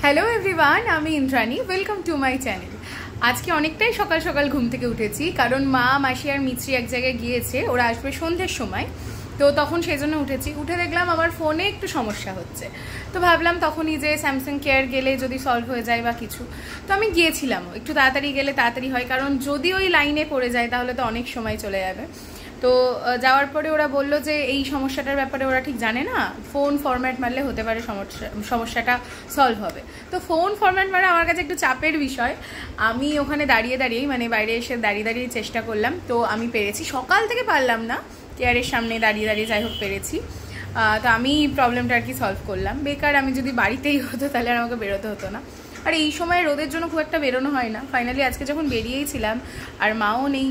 Hello everyone, আমি Indrani. Welcome to my channel. আজকে অনেকটাই সকাল সকাল ঘুম থেকে উঠেছি, কারণ মা, মাসি আর মিত্রি এক জায়গায় গিয়েছে। ওরা আসবে সন্ধ্যের সময়, তো তখন সেই জন্য উঠেছি। উঠে দেখলাম আমার ফোনে একটু সমস্যা হচ্ছে, তো ভাবলাম তখনই যে স্যামসাং কেয়ার গেলে যদি সলভ হয়ে যায় বা কিছু। তো আমি গিয়েছিলাম, একটু তাড়াতাড়ি গেলে তাড়াতাড়ি হয়, কারণ যদি ওই লাইনে পড়ে যায় তাহলে তো অনেক সময় চলে যাবে। তো যাওয়ার পরে ওরা বললো যে এই সমস্যাটার ব্যাপারে ওরা ঠিক জানে না, ফোন ফরম্যাট মারলে হতে পারে সমস্যাটা সলভ হবে। তো ফোন ফরম্যাট মারা আমার কাছে একটু চাপের বিষয়। আমি ওখানে দাঁড়িয়েই মানে বাইরে এসে দাঁড়িয়ে চেষ্টা করলাম, তো আমি পেরেছি। সকাল থেকে পারলাম না, কেয়ারের সামনে দাঁড়িয়ে যাই হোক পেরেছি। তো আমি প্রবলেমটা আর কি সলভ করলাম। বেকার আমি যদি বাড়িতেই হতো তাহলে আর আমাকে বেরোতে হতো না। আর এই সময় রোদের জন্য খুব একটা বেরোনো হয় না। ফাইনালি আজকে যখন বেরিয়েছিলাম আর মাও নেই,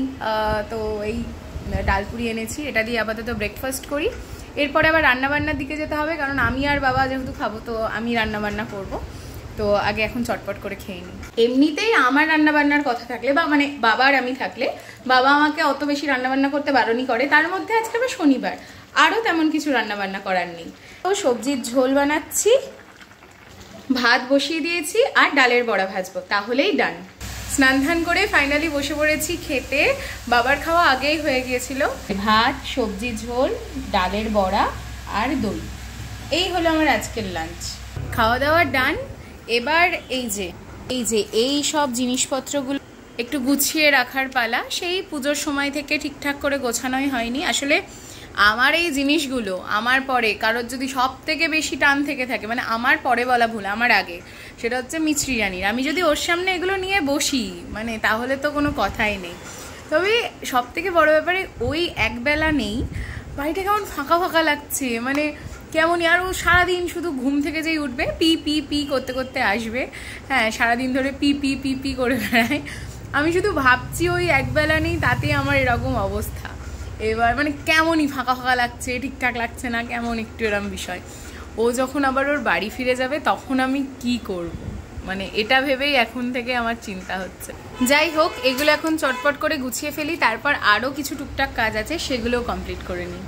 তো এই ডালপুরি এনেছি, এটা দিয়ে আপাতত ব্রেকফাস্ট করি। এরপরে আবার রান্নাবান্নার দিকে যেতে হবে, কারণ আমি আর বাবা যেহেতু খাবো, তো আমি রান্নাবান্না করব। তো আগে এখন চটপট করে খেয়ে নিই। এমনিতেই আমার রান্নাবান্নার কথা থাকলে বা মানে বাবার আমি থাকলে, বাবা আমাকে অত বেশি রান্নাবান্না করতে বারণই করে। তার মধ্যে আজকে আবার শনিবার, আরও তেমন কিছু রান্নাবান্না করার নেই। তো সবজির ঝোল বানাচ্ছি, ভাত বসিয়ে দিয়েছি, আর ডালের বড়া ভাজবো, তাহলেই ডান। স্নান ধান করে ফাইনালি বসে পড়েছি খেতে। বাবার খাওয়া আগেই হয়ে গিয়েছিল। ভাত, সবজি ঝোল, ডালের বড়া আর দই, এই হলো আমার আজকের লাঞ্চ। খাওয়া দাওয়া ডান। এবার এই সব জিনিসপত্রগুলো একটু গুছিয়ে রাখার পালা। সেই পুজোর সময় থেকে ঠিকঠাক করে গোছানোই হয়নি। আসলে আমার এই জিনিসগুলো আমার পরে কারোর যদি সব থেকে বেশি টান থেকে থাকে, মানে আমার পরে বলা ভুল, আমার আগে, সেটা হচ্ছে মিছরি রানীর। আমি যদি ওর সামনে এগুলো নিয়ে বসি, মানে তাহলে তো কোনো কথাই নেই। তবে সব থেকে বড় ব্যাপারে ওই একবেলা নেই, বাড়িটা কেমন ফাঁকা ফাঁকা লাগছে, মানে কেমনই। আর ও সারাদিন শুধু ঘুম থেকে যেই উঠবে পি পি পি করতে করতে আসবে। হ্যাঁ, সারাদিন ধরে পি পি পি পি করে বেড়ায়। আমি শুধু ভাবছি ওই একবেলা নেই, তাতে আমার এরকম অবস্থা। এবার মানে কেমনই ফাঁকা ফাঁকা লাগছে, ঠিকঠাক লাগছে না, কেমন একটু এরম বিষয়। ও যখন আবার ওর বাড়ি ফিরে যাবে তখন আমি কি করব, মানে এটা ভেবেই এখন থেকে আমার চিন্তা হচ্ছে। যাই হোক, এগুলো এখন চটপট করে গুছিয়ে ফেলি, তারপর আরও কিছু টুকটাক কাজ আছে, সেগুলোও কমপ্লিট করে নিই।